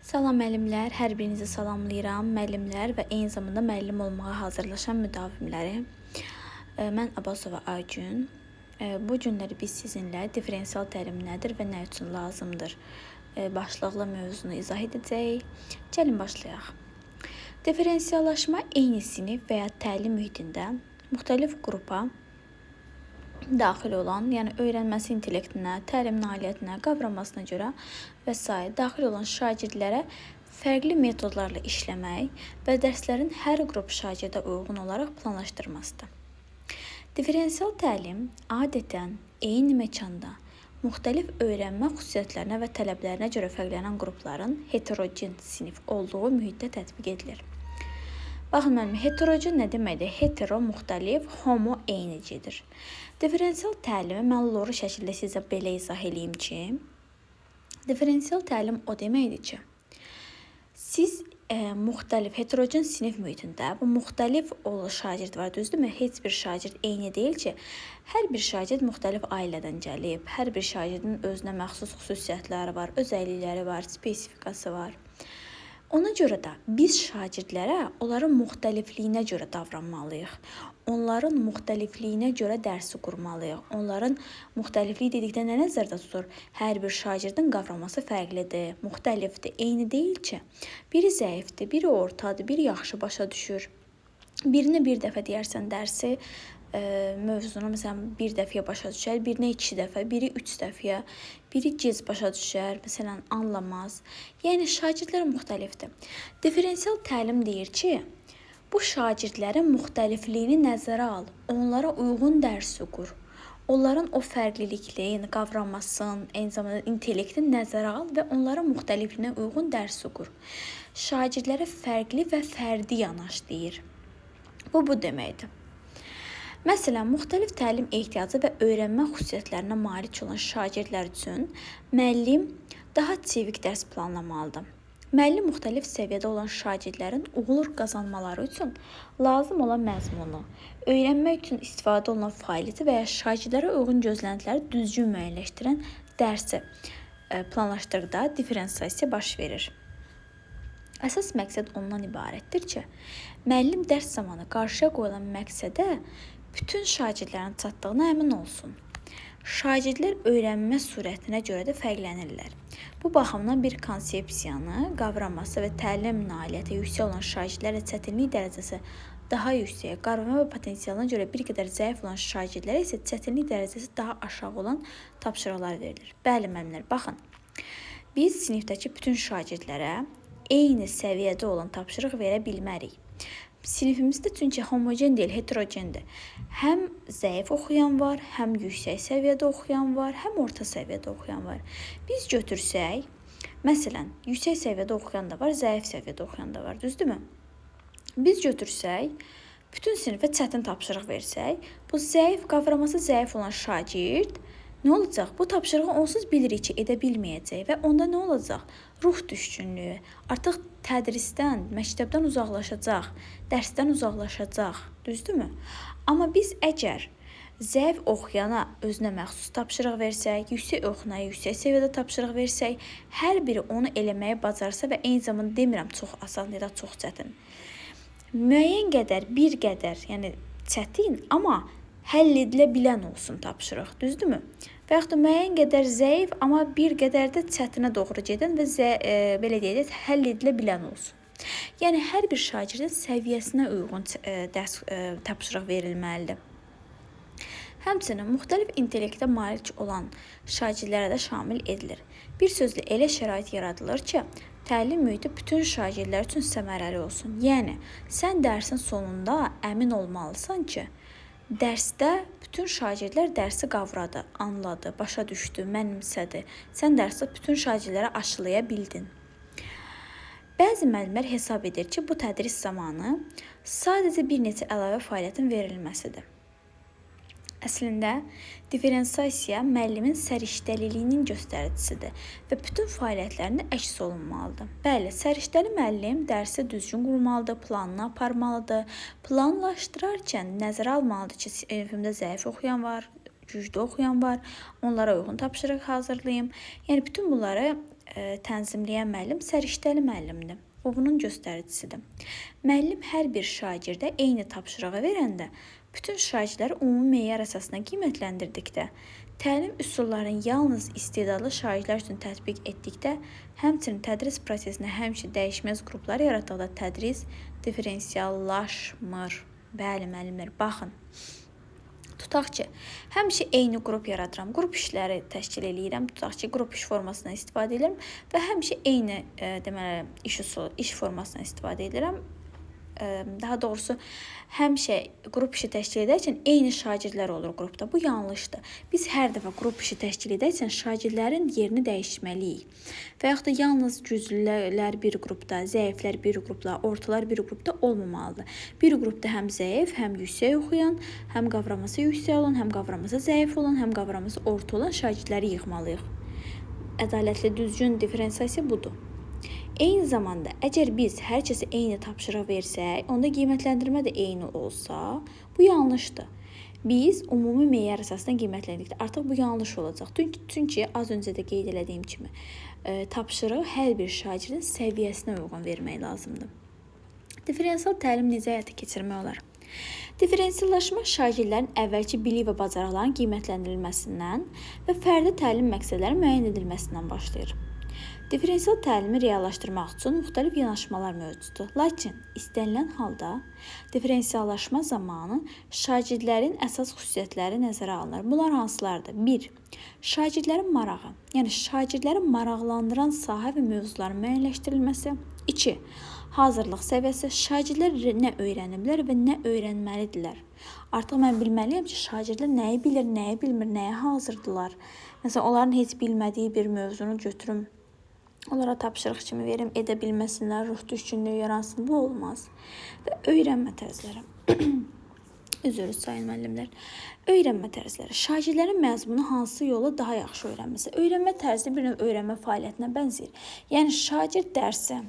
Salam müəllimlər, hər birinizi salamlayıram. Müəllimlər və eyni zamanda müəllim olmağa hazırlaşan müdavimləri. Mən Abbasova Aygün. Bu günləri biz sizinlə differensial təlim nədir və nə üçün lazımdır başlıqlı mövzunu izah edəcəyik. Gəlin başlayaq. Differensiallaşma eyni sinif və ya təlim mühitində müxtəlif qrupa daxil olan, yəni öyrənməsi intellektinə, təlim nailiyyətinə, qavramasına görə və s. daxil olan şagirdlərə fərqli metodlarla işləmək və dərslərin hər qrup şagirdə uyğun olaraq planlaşdırmasıdır. Differensial təlim adətən eyni məkanda müxtəlif öyrənmə xüsusiyyətlərinə və tələblərinə görə fərqlənən qrupların heterogen sinif olduğu mühitdə tətbiq edilir. Baxın müəllim, heterogen nə deməkdir? Hetero müxtəlif, homo eynicidir. Differensial təlimi mən loru şəkildə sizə belə izah edeyim ki, differensial təlim o deməkdir ki, siz müxtəlif heterogen sinif mühitində bu müxtəlif şagird var, düzdürmü? Heç bir şagird eyni deyil ki, hər bir şagird müxtəlif ailədən gəlib, hər bir şagirdin özünə məxsus xüsusiyyətləri var, özəllikləri var, spesifikası var. Ona görə də biz şagirdlərə onların müxtəlifliyinə görə davranmalıyıq. Onların müxtəlifliyinə görə dərsi qurmalıyıq. Onların müxtəlifliyi dedikdə nə nəzərdə tutur? Hər bir şagirdin qavraması fərqlidir, müxtəlifdir. Eyni deyil ki, biri zəifdir, biri ortadır, biri yaxşı başa düşür. Birinə bir dəfə deyərsən dərsi, mövzunu məsələn bir dəfəyə başa düşər, birinə 2 dəfə, biri 3 dəfəyə, biri gec başa düşər, məsələn anlamaz. Yəni şagirdlər müxtəlifdir. Differensial təlim deyir ki, bu şagirdlərin müxtəlifliyini nəzərə al, onlara uyğun dərsi qur. Onların o fərqliliklərini, qavramasını, eyni zamanda intellektini nəzərə al və onların müxtəlifliyinə uyğun dərsi qur. Şagirdlərə fərqli və fərdi yanaş deyir. Bu deməkdir. Məsələn, müxtəlif təlim ehtiyacı və öyrənmə xüsusiyyətlərinə malik olan şagirdlər üçün müəllim daha çevik dərs planlamalıdır. Müəllim müxtəlif səviyyədə olan şagirdlərin uğur qazanmaları üçün lazım olan məzmunu, öyrənmək üçün istifadə olunan fəaliyyəti və ya şagirdlərə uyğun gözləntiləri düzgün müəyyənləşdirən dərsi planlaşdırdıqda differensiasiya baş verir. Əsas məqsəd ondan ibarətdir ki, müəllim dərs zamanı qarşıya qoyulan məqsədə bütün şagirdlərin çatdığına əmin olsun. Şagirdlər öyrənmə surətinə görə də fərqlənirlər. Bu baxımdan bir konsepsiyanı, qavraması və təlim nailiyyəti yüksək olan şagirdlərlə çətinlik dərəcəsi daha yüksək, qavrama və potensialına görə bir qədər zəif olan şagirdlərə isə çətinlik dərəcəsi daha aşağı olan tapşırıqlar verilir. Bəli müəllimlər, baxın. Biz sinifdəki bütün şagirdlərə eyni səviyyədə olan tapşırıq verə bilmərik. Sinifimizdə çünki homogen deyil, heterogendir. Həm zəif oxuyan var, həm yüksək səviyyədə oxuyan var, həm orta səviyyədə oxuyan var. Biz götürsək, məsələn, yüksək səviyyədə oxuyan da var, zəif səviyyədə oxuyan da var, düzdürmü? Biz götürsək, bütün sinifə çətin tapşırıq versək, bu zəif, qavraması zəif olan şagird nə olacaq? Bu tapşırığı onsuz bilirik ki, edə bilməyəcək və onda nə olacaq? Ruh düşkünlüyü, artıq tədrisdən, məktəbdən uzaqlaşacaq, dərsdən uzaqlaşacaq, düzdürmü? Amma biz əgər zəif oxuyana özünə məxsus tapşırıq versək, yüksək oxuyana yüksək səviyyədə tapşırıq versək, hər biri onu eləməyi bacarsa və eyni zamanda demirəm çox asan ya da çox çətin. Müəyyən qədər, bir qədər, yəni çətin, amma həll edilə bilən olsun tapşırıq, düzdürmü? Və yaxud da müəyyən qədər zəif, amma bir qədər də çətinə doğru gedən və belə deyək, həll edilə bilən olsun. Yəni, hər bir şagirdin səviyyəsinə uyğun dərs tapşırıq verilməlidir. Həmçinin, müxtəlif intellektə malik olan şagirdlərə də şamil edilir. Bir sözlə elə şərait yaradılır ki, təlim mühiti bütün şagirdlər üçün səmərəli olsun. Yəni, sən dərsin sonunda əmin olmalısan ki, dərsdə bütün şagirdlər dərsi qavradı, anladı, başa düşdü, mənimsədi. Sən dərsi bütün şagirdlərə aşılaya bildin. Bəzi müəllimlər hesab edir ki, bu tədris zamanı sadəcə bir neçə əlavə fəaliyyətin verilməsidir. Əslində, differensiasiya müəllimin səriştəliliyinin göstəricisidir və bütün fəaliyyətlərində əks olunmalıdır. Bəli, səriştəli müəllim dərsi düzgün qurmalıdır, planını aparmalıdır. Planlaşdırarkən nəzərə almalıdır ki, sinifimdə zəif oxuyan var, güclü oxuyan var, onlara uyğun tapşırıq hazırlayım. Yəni, bütün bunları tənzimləyən müəllim səriştəli müəllimdir. Bu bunun göstəricisidir. Müəllim hər bir şagirdə eyni tapşırığı verəndə bütün şagirdləri ümumi meyar əsasına qiymətləndirdikdə, təlim üsullarını yalnız istedadlı şagirdlər üçün tətbiq etdikdə, həmçinin tədris prosesində həmişə dəyişməz qruplar yaratdıqda tədris diferensiallaşmır. Bəli, müəllimlər, baxın. Tutaq ki, həmişə eyni qrup yaradıram, qrup işləri təşkil edirəm. Tutaq ki, qrup iş formasından istifadə edirəm və həmişə eyni deməli iş formasından istifadə edirəm. Daha doğrusu həmişə qrup işi təşkil edərkən eyni şagirdlər olur qrupda. Bu yanlışdır. Biz hər dəfə qrup işi təşkil edərkən şagirdlərin yerini dəyişməliyik. Və yaxud da yalnız güclülər bir qrupda, zəiflər bir qrupda, ortalar bir qrupda olmamalıdır. Bir qrupda həm zəif, həm yüksək oxuyan, həm qavraması yüksək olan, həm qavraması zəif olan, həm qavraması orta olan şagirdləri yığmalıyıq. Ədalətli, düzgün diferensiasiya budur. Eyni zamanda, əgər biz hər kəsə eyni tapşırıq versək, onda qiymətləndirmə də eyni olsa, bu yanlışdır. Biz ümumi meyar əsasında qiymətləndirdikdə artıq bu yanlış olacaq. Çünki az öncə də qeyd etdiyim kimi, tapşırığı hər bir şagirdin səviyyəsinə uyğun vermək lazımdır. Diferensial təlim necə həyata keçirmək olar? Diferensiallaşma şagirdlərin əvvəlki bilik və bacarıqların qiymətləndirilməsindən və fərdi təlim məqsədlərinin müəyyən edilməsindən başlayır. Diferensial təlimi reallaşdırmaq üçün müxtəlif yanaşmalar mövcuddur. Lakin istənilən halda diferensiallaşma zamanı şagirdlərin əsas xüsusiyyətləri nəzərə alınır. Bunlar hansılardır? 1. Şagirdlərin marağı, yəni şagirdləri maraqlandıran sahə və mövzuların müəyyənləşdirilməsi. 2. Hazırlıq səviyyəsi, şagirdlər nə öyrəniblər və nə öyrənməlidirlər. Artıq mən bilməliyəm ki, şagirdlər nəyi bilir, nəyi bilmir, nəyə hazırdılar. Məsələn, onların heç bilmədiyi bir mövzunu götürüm, onlara tapşırıq kimi verim, edə bilməsinlər, ruh düşkünlüyü yaransın. Bu olmaz. Və öyrənmə tərzləri. Üzr sayın müəllimlər. Öyrənmə tərzləri. Şagirdlərin məzmunu hansı yolla daha yaxşı öyrənməsi. Öyrənmə tərzi bir növ öyrənmə fəaliyyətinə bənzəyir. Yəni şagird dərsi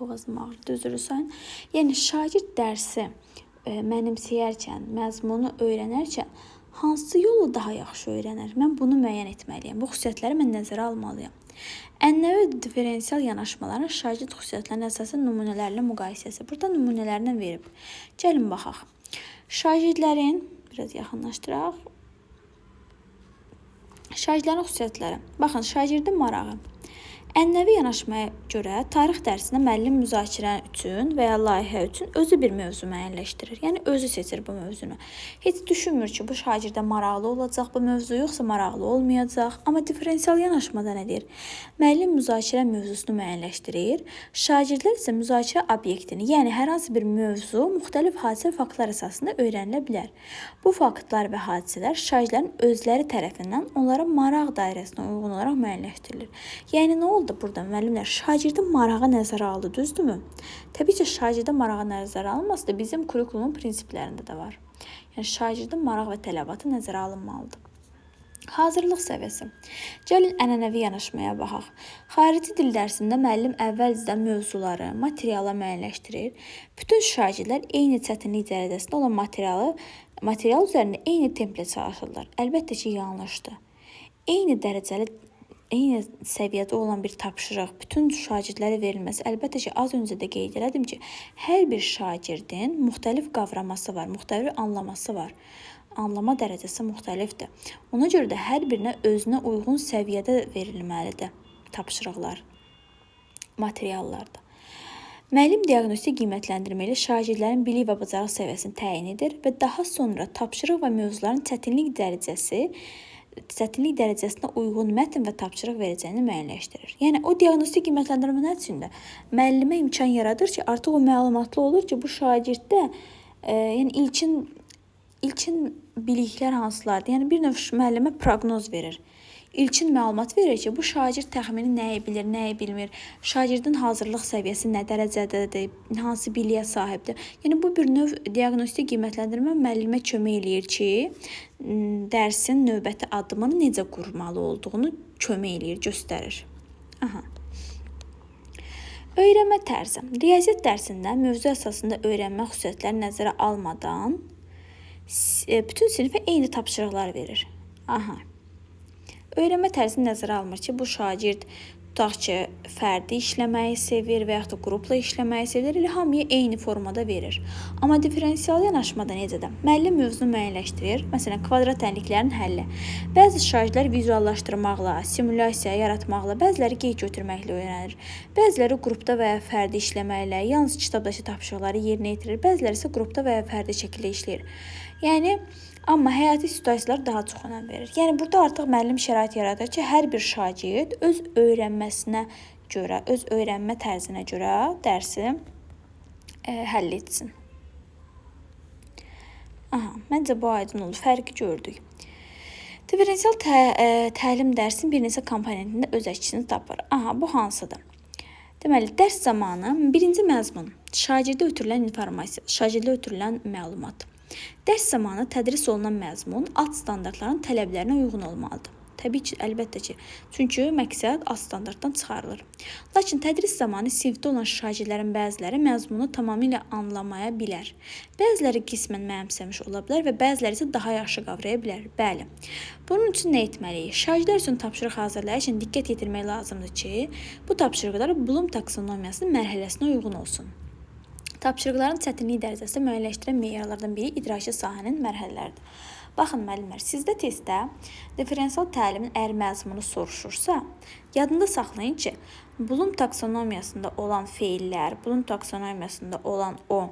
boğazım ağrıdı, üzr sayın. Yəni şagird dərsi mənimsəyərkən, məzmunu öyrənərkən hansı yolu daha yaxşı öyrənər? Mən bunu müəyyən etməliyəm. Bu xüsusiyyətləri mən nəzərə almalıyam. Ənənəvi diferensial yanaşmaların şagird xüsusiyyətlərinin əsasən nümunələrlə müqayisəsi. Burada nümunələrindən verib. Gəlin baxaq. Şagirdlərin, biraz yaxınlaşdıraq. Şagirdlərin xüsusiyyətləri. Baxın, şagirdin marağı. Ənənəvi yanaşmaya görə tarix dərsində müəllim müzakirə üçün və ya layihə üçün özü bir mövzu müəyyənləşdirir. Yəni özü seçir bu mövzunu. Heç düşünmür ki, bu şagirdə maraqlı olacaq bu mövzu, yoxsa maraqlı olmayacaq. Amma diferensial yanaşmada nə deyir? Müəllim müzakirə mövzusunu müəyyənləşdirir. Şagirdlər isə müzakirə obyektini, yəni hər hansı bir mövzu müxtəlif hadisə faktlar əsasında öyrənilə bilər. Bu faktlar və hadisələr şagirdlərin özləri tərəfindən onlara maraq dairəsinə uyğun olaraq müəyyənləşdirilir. Yəni nə oldu? Burada müəllimlər şagirdin marağı nəzərə aldı, düzdürmü? Təbii ki, şagirdin marağı nəzərə alınması da bizim kurikulumun prinsiplərində də var. Yəni şagirdin maraq və tələbatı nəzərə alınmalıdır. Hazırlıq səviyyəsi. Gəlin ənənəvi yanaşmaya baxaq. Xarici dil dərsində müəllim əvvəlcədən mövzuları, materialı müəyyənləşdirir. Bütün şagirdlər eyni çətinlik dərəcəsində olan material üzərində eyni templə çalışırlar. Əlbəttə ki, yanlışdır. Eyni səviyyədə olan bir tapşırıq bütün şagirdlərə verilməsi, əlbəttə ki, az öncə də qeyd elədim ki, hər bir şagirdin müxtəlif qavraması var, müxtəlif anlaması var. Anlama dərəcəsi müxtəlifdir. Ona görə də hər birinə özünə uyğun səviyyədə verilməlidir tapşırıqlar, materiallarda. Müəllim diaqnostik qiymətləndirmə ilə şagirdlərin bilik və bacarıq səviyyəsini təyin edir və daha sonra tapşırıq və mövzuların çətinlik dərəcəsinə uyğun mətn və tapşırıq verəcəyini müəyyənləşdirir. Yəni, o diaqnostik qiymətləndirmə nəticəsində müəllimə imkan yaradır ki, artıq o məlumatlı olur ki, bu şagirddə yəni ilkin biliklər hansılardır? Yəni, bir növ müəllimə proqnoz verir. İlkin məlumat verir ki, bu şagird təxmini nəyi bilir, nəyi bilmir, şagirdin hazırlıq səviyyəsi nə dərəcədədir, hansı biliyə sahibdir. Yəni, bu bir növ diaqnostik qiymətləndirmə müəllimə kömək eləyir ki, dərsin növbəti addımını necə qurmalı olduğunu kömək eləyir, göstərir. Öyrənmə tərzi. Riyaziyyat dərsində mövzu əsasında öyrənmə xüsusiyyətləri nəzərə almadan bütün sinifə eyni tapşırıqlar verir. Öyrənmə tərzi nəzərə almır ki, bu şagird tutaq ki, fərdi işləməyi sevir və yaxud da qrupla işləməyi sevir, elə hamıya eyni formada verir. Amma differensial yanaşmada necədir? Müəllim mövzunu müəyyənləşdirir, məsələn, kvadrat tənliklərin həlli. Bəzi şagirdlər vizuallaşdırmaqla, simulyasiya yaratmaqla, bəziləri qeyd götürməklə öyrənir. Bəziləri qrupda və ya fərdi işləməklə, yalnız kitabdakı tapşırıqları yerinə yetirir, bəziləri isə qrupda və ya fərdi şəkildə işləyir. Yəni, amma həyati situasiyalar daha çox önəm verir. Yəni, burada artıq müəllim şərait yaradır ki, hər bir şagird öz öyrənməsinə görə, öz öyrənmə tərzinə görə dərsi həll etsin. Məncə bu aydın olur, fərqi gördük. Differensial təlim dərsin bir neçə komponentində öz əksini tapır. Bu hansıdır? Deməli, dərs zamanı birinci məzmun, şagirdə ötürülən informasiya, şagirdə ötürülən məlumat. Dərs zamanı tədris olunan məzmun alt standartların tələblərinə uyğun olmalıdır. Təbii ki, əlbəttə ki, çünki məqsəd alt standartdan çıxarılır. Lakin tədris zamanı sinifdə olan şagirdlərin bəziləri məzmunu tamamilə anlamaya bilər. Bəziləri qismən mənimsəmiş ola bilər və bəziləri isə daha yaxşı qavraya bilər. Bəli. Bunun üçün nə etməliyik? Şagirdlər üçün tapşırıq hazırlayarkən diqqət yetirmək lazımdır ki, bu tapşırıqlar Bloom taksonomiyasının mərhələsinə uyğun olsun. Tapşırıqların çətinlik dərəcəsi müəyyənləşdirən meyarlardan biri idraki sahənin mərhələləridir. Baxın, müəllimlər, sizdə testdə differensial təlimin əgər məzmunu soruşursa, yadında saxlayın ki, Bloom taksonomiyasında olan feillər, Bloom taksonomiyasında olan o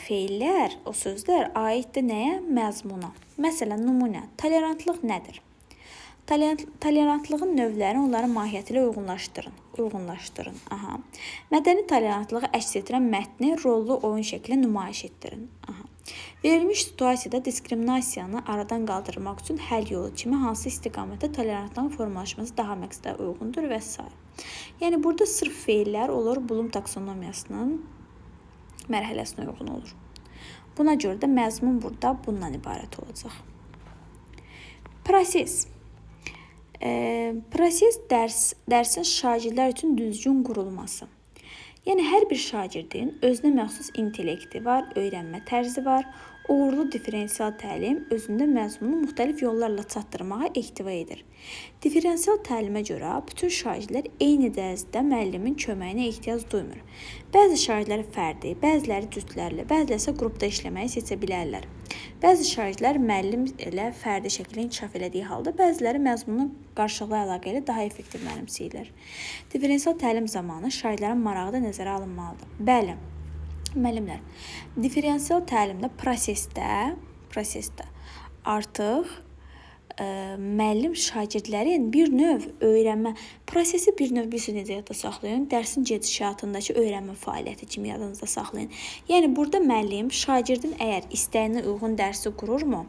feillər, o sözlər aiddir nəyə? Məzmuna. Məsələn, nümunə, tolerantlıq nədir? Tolerantlığın növlərini onların mahiyyəti ilə uyğunlaşdırın. Mədəni tolerantlığı əks etdirən mətni rollu oyun şəkli nümayiş etdirin. Verilmiş situasiyada diskriminasiyanı aradan qaldırmaq üçün həll yolu kimi hansı istiqamətdə tolerantlığın formalaşması daha məqsədə uyğundur və s. Yəni, burada sırf feillər olur, Bloom taksonomiyasının mərhələsinə uyğun olur. Buna görə də məzmun burada bundan ibarət olacaq. Proses. Proses dərsin şagirdlər üçün düzgün qurulması. Yəni, hər bir şagirdin özünə məxsus intellekti var, öyrənmə tərzi var. Uğurlu differensial təlim özündə məzmunu müxtəlif yollarla çatdırmağa ehtiva edir. Differensial təlimə görə bütün şagirdlər eyni dərəcədə müəllimin köməyinə ehtiyac duymur. Bəzi şagirdlər fərdi, bəziləri cütlərlə, bəziləri isə qrupda işləməyi seçə bilərlər. Bəzi şagirdlər müəllim ilə fərdi şəkildə inkişaf elədiyi halda, bəziləri məzmunun qarşılıqlı əlaqə ilə daha effektiv mənimsəyirlər. Differensial təlim zamanı şagirdlərin marağı da nəzərə alınmalıdır. Bəli, müəllimlər, differensial təlimdə prosesdə artıq müəllim şagirdlərin bir növ öyrənmə prosesi bir növ necə yadda saxlayın, dərsin gedişatındakı öyrənmə fəaliyyəti kimi yadınızda saxlayın. Yəni, burada müəllim şagirdin əgər istəyinə uyğun dərsi qururmu?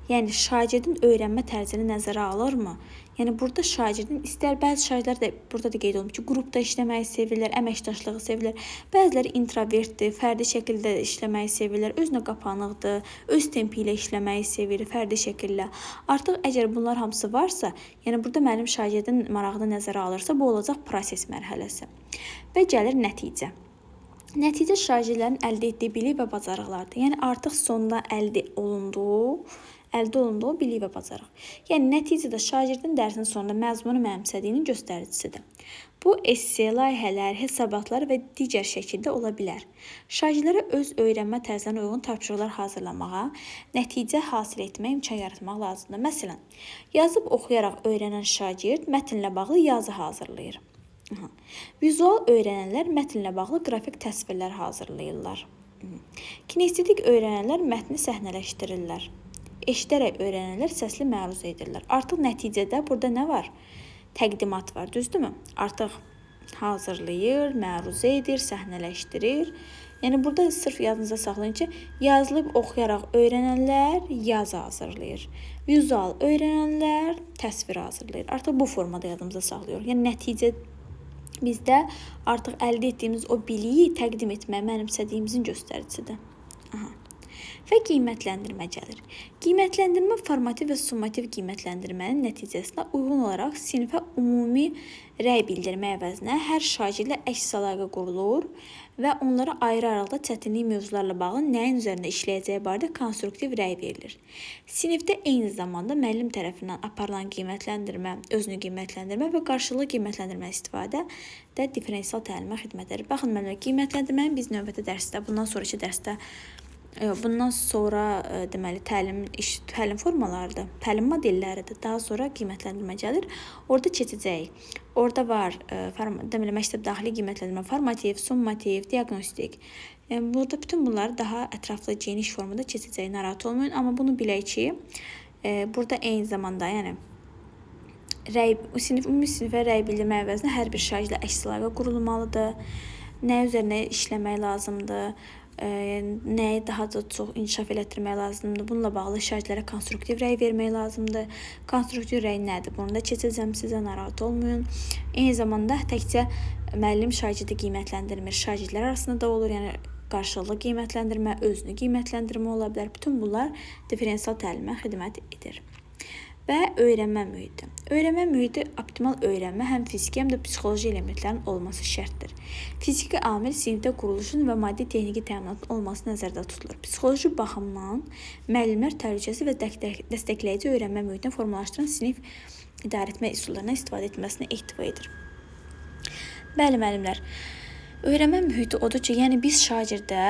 Yəni, şagirdin öyrənmə tərzini nəzərə alırmı? Yəni, burada şagirdin bəzi şagirdlər də burada da qeyd olunub ki, qrupda işləməyi sevirlər, əməkdaşlığı sevirlər. Bəziləri introvertdir, fərdi şəkildə işləməyi sevirlər, özünə qapanıqdır, öz tempi ilə işləməyi sevir, fərdi şəkildə. Artıq əgər bunlar hamısı varsa, yəni burada müəllim şagirdin marağını nəzərə alırsa, bu olacaq proses mərhələsi. Və gəlir nəticə. Nəticə şagirdlərin əldə etdiyi bilik və bacarıqlardır. Yəni, artıq sonda əldə olunduğu bilik və bacarıq. Yəni, nəticədə şagirdin dərsin sonunda məzmunu mənimsədiyinin göstəricisidir. Bu, esse, layihələr, hesabatlar və digər şəkildə ola bilər. Şagirdlərə öz öyrənmə tərzinə uyğun tapşırıqlar hazırlamağa, nəticə hasil etmək imkan yaratmaq lazımdır. Məsələn, yazıb oxuyaraq öyrənən şagird mətnlə bağlı yazı hazırlayır. Vizual öyrənənlər mətnlə bağlı qrafik təsvirlər hazırlayırlar. Kinestetik öyrənənlər mətni səhnələşdirirlər. Eşidərək öyrənənlər səsli məruz edirlər. Artıq nəticədə burada nə var? Təqdimat var, düzdürmü? Artıq hazırlayır, məruz edir, səhnələşdirir. Yəni, burada sırf yadınızda saxlayın ki, yazılıb oxuyaraq öyrənənlər yazı hazırlayır. Vizual öyrənənlər təsvir hazırlayır. Artıq bu formada yadımıza saxlayır. Yəni, nəticə bizdə artıq əldə etdiyimiz o biliyi təqdim etmək, mənimsədiyimizin göstəricisidir. Və qiymətləndirmə gəlir. Qiymətləndirmə formativ və summativ qiymətləndirmənin nəticəsinə uyğun olaraq sinifə ümumi rəy bildirmə əvəzinə hər şagirdlə əks əlaqə qurulur və onlara ayrı-ayrılıqda çətinlik mövzularla bağlı nəyin üzərində işləyəcəyi barədə konstruktiv rəy verilir. Sinifdə eyni zamanda müəllim tərəfindən aparılan qiymətləndirmə, özünü qiymətləndirmə və qarşılıqlı qiymətləndirmə istifadə də differensial təlimə xidmət edir. Baxın müəllimlər, qiymətləndirməni biz növbəti dərsdə, bundan sonra deməli təlim formalarıdır, təlim modelləridir. Daha sonra qiymətləndirmə gəlir. Orada keçəcəyik. Orada var deməli məktəb daxili qiymətləndirmə, formativ, summativ, diaqnostik. Burada bütün bunları daha ətraflı, geniş formada keçəcək. Narahat olmayın, amma bunu bilək ki, burada eyni zamanda, yəni ümumi sinifə rəy bildirmək əvəzinə hər bir şagirdə əks əlaqə qurulmalıdır. Nə üzərində işləmək lazımdır? Nəyi daha da çox inkişaf elətdirmək lazımdır. Bununla bağlı şagirdlərə konstruktiv rəy vermək lazımdır. Konstruktiv rəy nədir? Bunu da keçəcəm, sizə narahat olmayın. Eyni zamanda təkcə müəllim şagirdi qiymətləndirmir, şagirdlər arasında da olur. Yəni qarşılıqlı qiymətləndirmə, özünü qiymətləndirmə ola bilər. Bütün bunlar differensial təlimə xidmət edir. Və öyrənmə mühiti. Öyrənmə mühiti optimal öyrənmə həm fiziki, həm də psixoloji elementlərin olması şərtdir. Fiziki amil sinifdə quruluşun və maddi texniki təminatın olması nəzərdə tutulur. Psixoloji baxımdan müəllimlər təhlükəsiz və dəstəkləyici öyrənmə mühitini formalaşdıran sinif idarə etmə üsullarına istifadə etməsinə ehtiva edir. Bəli, müəllimlər. Öyrənmə mühiti odur ki, yəni biz şagirdə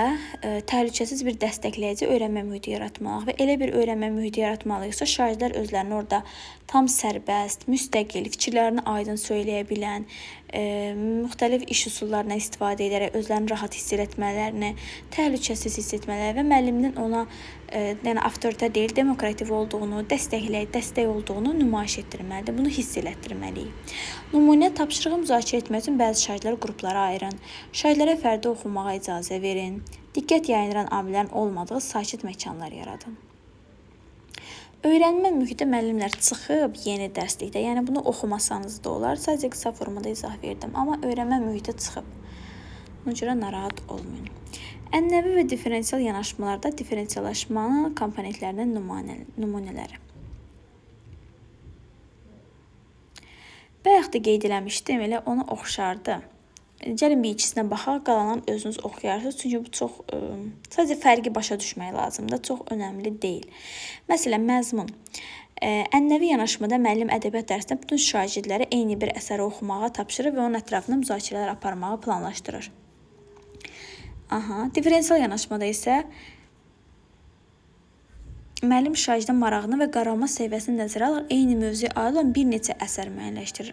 təhlükəsiz bir dəstəkləyici öyrənmə mühiti yaratmalıyıq və elə bir öyrənmə mühiti yaratmalıyıqsa, şagirdlər özlərini orada tam sərbəst, müstəqil, fikirlərini aydın söyləyə bilən, müxtəlif iş üsullarına istifadə edərək özlərini rahat hiss etmələrini, təhlükəsiz hiss etmələri və müəlliminin ona yəni avtoritet deyil, demokratik olduğunu, dəstək olduğunu nümayiş etdirməlidir. Bunu hiss elətdirməliyik. Nümunə tapşırığı müzakirə etmək üçün bəzi şagirdlər qruplara ayırın. Şagirdlərə fərdi oxumağa icazə verin. Diqqət yayındıran amillərin olmadığı sakit məkanlar yaradın. Öyrənmə mühiti müəllimlər çıxıb yeni dərslikdə, yəni bunu oxumasanız da olar, sadəcə qısa formada izah verdim, amma öyrənmə mühiti çıxıb. Buna görə narahat olmayın. Ənənəvi və differensial yanaşmalarda differensiallaşmanın komponentlərinin nümunələri. Bayaq da qeyd eləmişdim, elə onu oxşardı. Gəlin bir ikisinə baxaq, qalanın özünüz oxuyarsınız. Çünki bu çox, sadəcə fərqi başa düşmək lazımdır. Çox önəmli deyil. Məsələn, məzmun. Ənənəvi yanaşmada müəllim ədəbiyyat dərsində bütün şagirdlərə eyni bir əsəri oxumağa tapşırır və onun ətrafında müzakirələr aparmağı planlaşdırır. Differensial yanaşmada isə müəllim şagirdin marağını və qaralma səviyyəsini nəzərə alır, eyni mövzuya aid olan bir neçə əsər müəyyənləşdirir.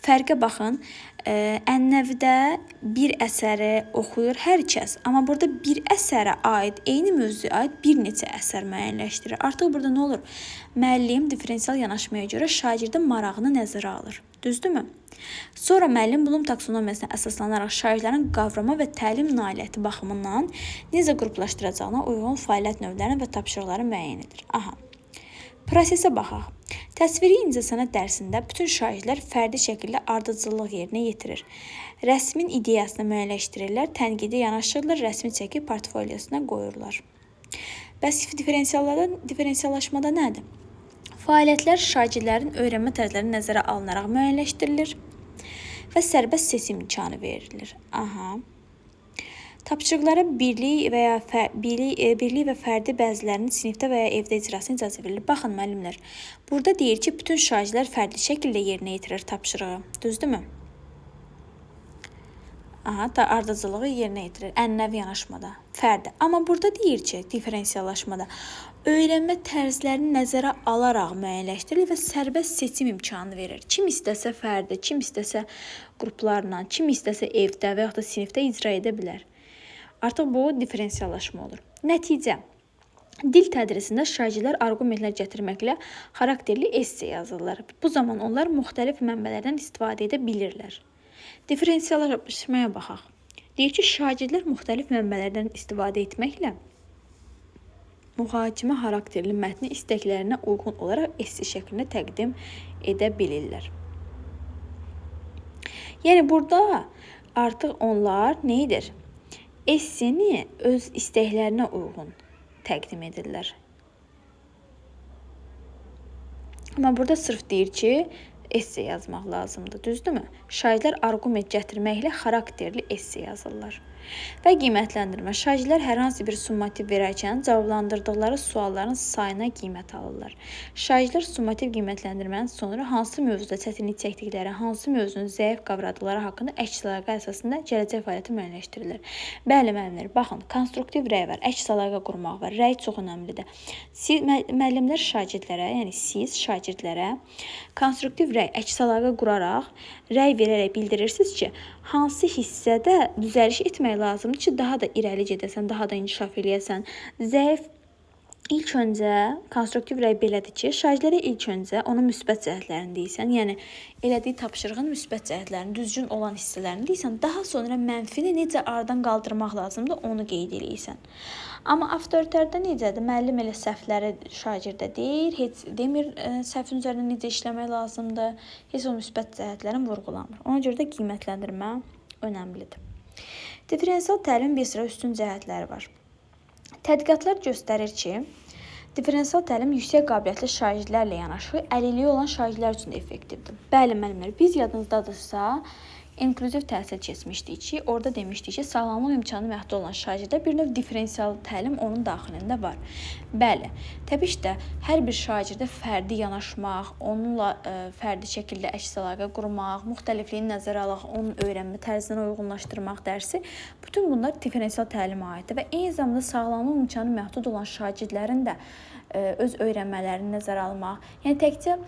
Fərqə baxın, ənənəvidə bir əsəri oxuyur hər kəs, amma burada bir əsərə aid, eyni mövzuya aid bir neçə əsər müəyyənləşdirir. Artıq burada nə olur? Müəllim differensial yanaşmaya görə şagirdin marağını nəzərə alır. Düzdürmü? Sonra müəllim Bloom taksonomiyasına əsaslanaraq şagirdlərin qavrama və təlim nailiyyəti baxımından necə qruplaşdıracağına uyğun fəaliyyət növlərini və tapşırıqları müəyyən edir. Prosesə baxaq. Təsviri incəsənət dərsində bütün şagirdlər fərdi şəkildə ardıcıllıq yerinə yetirir. Rəsmin ideyasını müəyyənləşdirirlər, tənqidi yanaşırlar, rəsmi çəkib portfolyosuna qoyurlar. Bəs differensiallaşmada nədir? Fəaliyyətlər şagirdlərin öyrənmə tərzləri nəzərə alınaraq müəyyənləşdirilir və sərbəst seçim imkanı verilir. Tapşırıqlara birlik və fərdi bəzilərinin sinifdə və ya evdə icrasına icazə verilir. Baxın, müəllimlər, burada deyir ki, bütün şagirdlər fərdi şəkildə yerinə yetirir tapşırığı. Düzdürmü? Ardıcılığı yerinə yetirir. Ənənəvi yanaşmada fərdi. Amma burada deyir ki, differensiallaşmada öyrənmə tərzlərini nəzərə alaraq müəyyənləşdirilir və sərbəst seçim imkanı verir. Kim istəsə fərdi, kim istəsə qruplarla, kim istəsə evdə və yaxud da sinifdə icra edə bilər. Artıq bu differensiallaşma olur. Nəticə. Dil tədrisində şagirdlər arqumentlər gətirməklə xarakterli esse yazırlar. Bu zaman onlar müxtəlif mənbələrdən istifadə edə bilirlər. Differensiallaşmaya baxaq. Deyir ki, şagirdlər müxtəlif mənbələrdən istifadə etməklə mühakimə xarakterli mətni istəklərinə uyğun olaraq esse şəklində təqdim edə bilirlər. Yəni, burada artıq onlar nə edir? Esseni öz istəklərinə uyğun təqdim edirlər. Amma burada sırf deyir ki, esse yazmaq lazımdır, düzdürmü? Şagirdlər arqument gətirməklə xarakterli esse yazırlar. Və qiymətləndirmə. Şagirdlər hər hansı bir summativ verərkən cavablandırdıqları sualların sayına qiymət alırlar. Şagirdlər summativ qiymətləndirmədən sonra hansı mövzuda çətinlik çəkdikləri, hansı mövzunu zəif qavradıqları haqqında əks əlaqə əsasında gələcək fəaliyyəti müəyyənləşdirilir. Bəli, müəllimlər, baxın, konstruktiv rəy var, əks əlaqə qurmaq var. Rəy çox önəmlidir. Müəllimlər şagirdlərə, yəni siz şagirdlərə konstruktiv rəy, əks əlaqə quraraq, rəy verərək bildirirsiniz ki, hansı hissədə düzəliş etmək lazımdır ki, daha da irəli gedəsən, daha da inkişaf eləyəsən. Zəif ilk öncə konstruktiv rəy belədir ki, şagirdlərə ilk öncə onun müsbət cəhətlərini deyirsən, yəni elədiyi tapşırığın müsbət cəhətlərini, düzgün olan hissələrini deyirsən, daha sonra mənfini necə aradan qaldırmaq lazımdır, onu qeyd eləyirsən. Amma avtoritarda necədir? Müəllim elə səhvləri şagirdə deyir, heç demir səhvin üzərində necə işləmək lazımdır, heç o müsbət cəhətlərini vurğulamır. Ona görə də qiymətləndirmə önəmlidir. Differensial təlimin bir sıra üstün cəhətləri var. Tədqiqatlar göstərir ki, differensial təlim yüksək qabiliyyətli şagirdlərlə yanaşı, əlilliyi olan şagirdlər üçün də effektivdir. Bəli, müəllimlər, biz yadınızdadırsa, inklüziv təhsil keçmişdik ki, orada demişdik ki, sağlamlıq imkanı məhdud olan şagirdə bir növ differensial təlim onun daxilində var. Bəli, təbii ki də hər bir şagirdə fərdi yanaşmaq, onunla fərdi şəkildə əks əlaqə qurmaq, müxtəlifliyi nəzərə alaq, onun öyrənmə tərzinə uyğunlaşdırmaq dərsi, bütün bunlar differensial təlimə aiddir və eyni zamanda sağlamlıq imkanı məhdud olan şagirdlərin də öz öyrənmələrini nəzərə almaq, yəni təkcə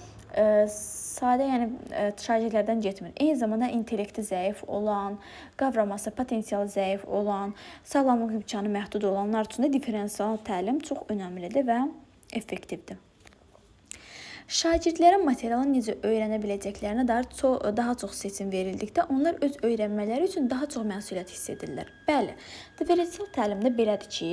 sadə, yəni şagirdlərdən getmir. Eyni zamanda intellekti zəif olan, qavraması potensialı zəif olan, sağlamlıq imkanı məhdud olanlar üçün də differensial təlim çox önəmlidir və effektivdir. Şagirdlərə materialı necə öyrənə biləcəklərinə daha çox seçim verildikdə onlar öz öyrənmələri üçün daha çox məsuliyyət hiss edirlər. Bəli, differensial təlimdə belədir ki,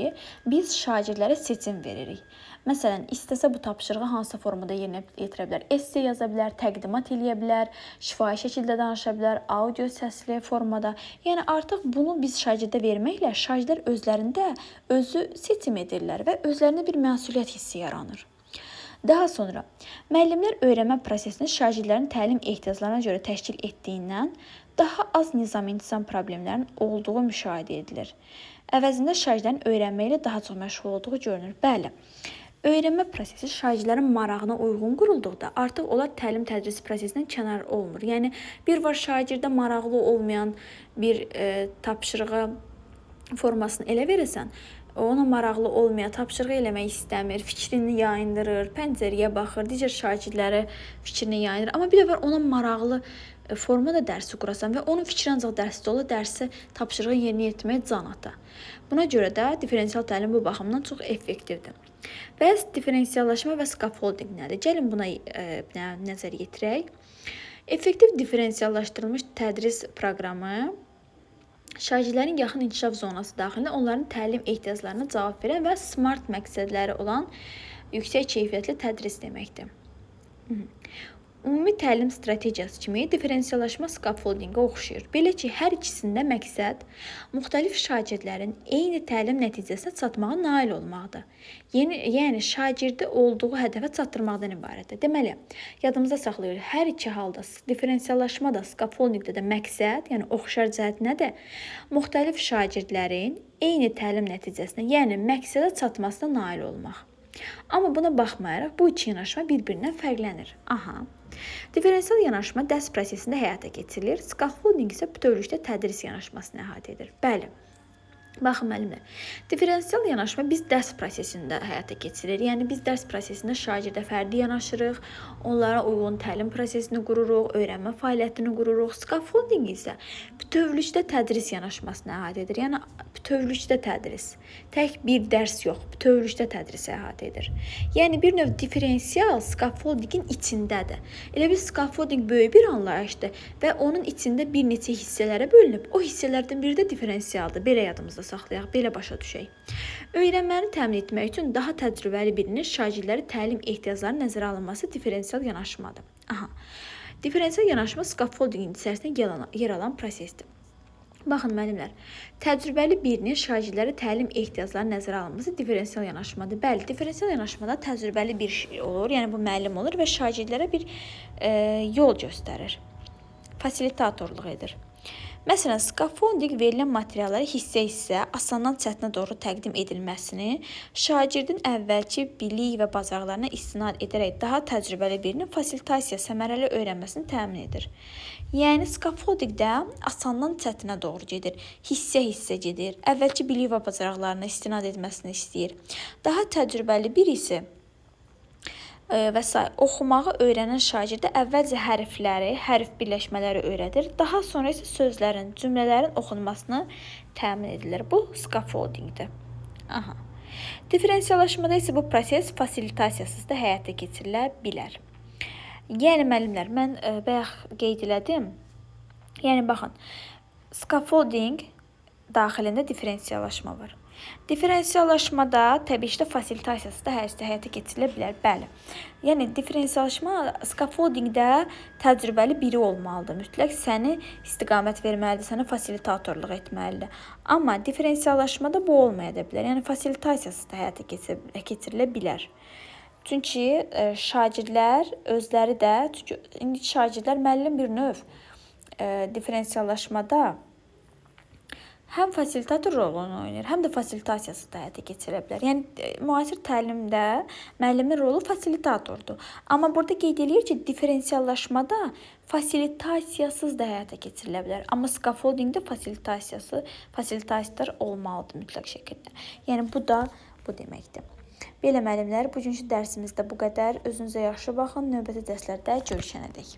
biz şagirdlərə seçim veririk. Məsələn, istəsə bu tapşırığı hansı formada yerinə yetirə bilər? Esse yaza bilər, təqdimat eləyə bilər, şifahi şəkildə danışa bilər, audio səsli formada. Yəni artıq bunu biz şagirdə verməklə şagirdlər özlərində özü seçim edirlər və özlərində bir məsuliyyət hissi yaranır. Daha sonra, müəllimlər öyrənmə prosesini şagirdlərin təlim ehtiyaclarına görə təşkil etdiyindən daha az nizam-intizam problemlərinin olduğu müşahidə edilir. Əvəzində şagirdlərin öyrənmə ilə daha çox məşğul olduğu görünür. Bəli, öyrənmə prosesi şagirdlərin marağına uyğun qurulduqda artıq onlar təlim-tədris prosesindən kənar olmur. Yəni, bir var şagirdə maraqlı olmayan bir tapşırığı formasını elə verəsən, ona maraqlı olmayan, tapşırığı eləmək istəmir, fikrini yayındırır, pəncərəyə baxır, digər şagirdləri fikrini yayındırır. Amma bir də var ona maraqlı formada dərsi qurasan və onun fikri ancaq dərsdə olur, dərsi tapşırığı yerinə yetirməyə can ata. Buna görə də differensial təlim bu baxımdan çox effektivdir. Bəs differensiallaşma və scaffolding nədir? Gəlin buna nəzər yetirək. Effektiv differensiallaşdırılmış tədris proqramı şagirdlərin yaxın inkişaf zonası daxilində onların təlim ehtiyaclarına cavab verən və smart məqsədləri olan yüksək keyfiyyətli tədris deməkdir. Ümumi təlim strategiyası kimi differensiallaşma scaffoldinga oxşayır. Belə ki, hər ikisində məqsəd müxtəlif şagirdlərin eyni təlim nəticəsinə çatmağa nail olmaqdır. Yəni şagirdə olduğu hədəfə çatdırmaqdan ibarətdir. Deməli, yadımızda saxlayırıq, hər iki halda differensiallaşma da, scaffoldingdə də məqsəd, yəni oxşar cəhət nədir? Müxtəlif şagirdlərin eyni təlim nəticəsinə, yəni məqsədə çatmasına nail olmaq. Amma buna baxmayaraq bu iki yanaşma bir-birindən fərqlənir. Differensial yanaşma dərs prosesində həyata keçirilir, scaffolding isə bütövlükdə tədris yanaşmasını əhatə edir. Bəli, baxın müəllimlər, differensial yanaşma biz dərs prosesində həyata keçiririk. Yəni biz dərs prosesində şagirdə fərdi yanaşırıq, onlara uyğun təlim prosesini qururuq, öyrənmə fəaliyyətini qururuq. Scaffolding isə bütövlükdə tədris yanaşmasını əhatə edir. Yəni bütövlükdə tədris. Tək bir dərs yox, bütövlükdə tədrisi əhatə edir. Yəni bir növ differensial scaffoldingin içindədir. Elə bir scaffolding böyük bir anlayışdır və onun içində bir neçə hissələrə bölünüb. O hissələrdən biri də differensialdır. Belə yadımızda saxlayaq, belə başa düşək. Öyrənməni təmin etmək üçün daha təcrübəli birinin şagirdləri təlim ehtiyaclarının nəzərə alınması differensial yanaşmadır. Differensial yanaşma scaffoldingin içərisində yer alan prosesdir. Baxın müəllimlər, təcrübəli birinin şagirdləri təlim ehtiyaclarının nəzərə alınması differensial yanaşmadır. Bəli, differensial yanaşmada təcrübəli bir şey olur, yəni bu müəllim olur və şagirdlərə bir yol göstərir, fasilitatorluq edir. Məsələn, skaffoldinq verilən materialları hissə-hissə, asandan çətinə doğru təqdim edilməsini, şagirdin əvvəlki bilik və bacarıqlarına istinad edərək daha təcrübəli birinin fasilitasiya səmərəli öyrənməsini təmin edir. Yəni, skaffoldinqdə asandan çətinə doğru gedir, hissə-hissə gedir, əvvəlki bilik və bacarıqlarına istinad etməsini istəyir. Daha təcrübəli biri isə və s. oxumağı öyrənən şagirdə əvvəlcə hərfləri, hərf birləşmələri öyrədir, daha sonra isə sözlərin, cümlələrin oxunmasını təmin edilir. Bu skaffoldinqdir. Diferensiyalaşmada isə bu proses fasilitasiyasız da həyata keçirilə bilər. Yəni müəllimlər, mən bayaq qeyd elədim. Yəni baxın, skaffoldinq daxilində diferensiyalaşma var. Diferensiyalaşmada təbii ki də fasilitasiyasız da həyata keçirilə bilər. Bəli. Yəni diferensiyalaşma skaffoldinqdə təcrübəli biri olmalıdır. Mütləq səni istiqamət verməlidir, sənə fasilitatorluq etməlidir. Amma diferensiyalaşmada bu olmaya da bilər. Yəni fasilitasiyasız da həyata keçirilə bilər. Çünki şagirdlər özləri də, çünki indi şagirdlər müəllim bir növ diferensiyalaşmada həm fasilitator rolunu oynayır, həm də fasilitasiyasız da həyata keçirə bilər. Yəni müasir təlimdə müəllimin rolu fasilitatordur. Amma burada qeyd eləyir ki, diferensiyalaşmada fasilitasiyasız da həyata keçirilə bilər. Amma skaffoldinqdə fasilitator olmalıdır mütləq şəkildə. Yəni bu da bu deməkdir. Belə müəllimlər, bugünkü dərsimizdə bu qədər. Özünüzə yaxşı baxın. Növbəti dərslərdə görüşənədək.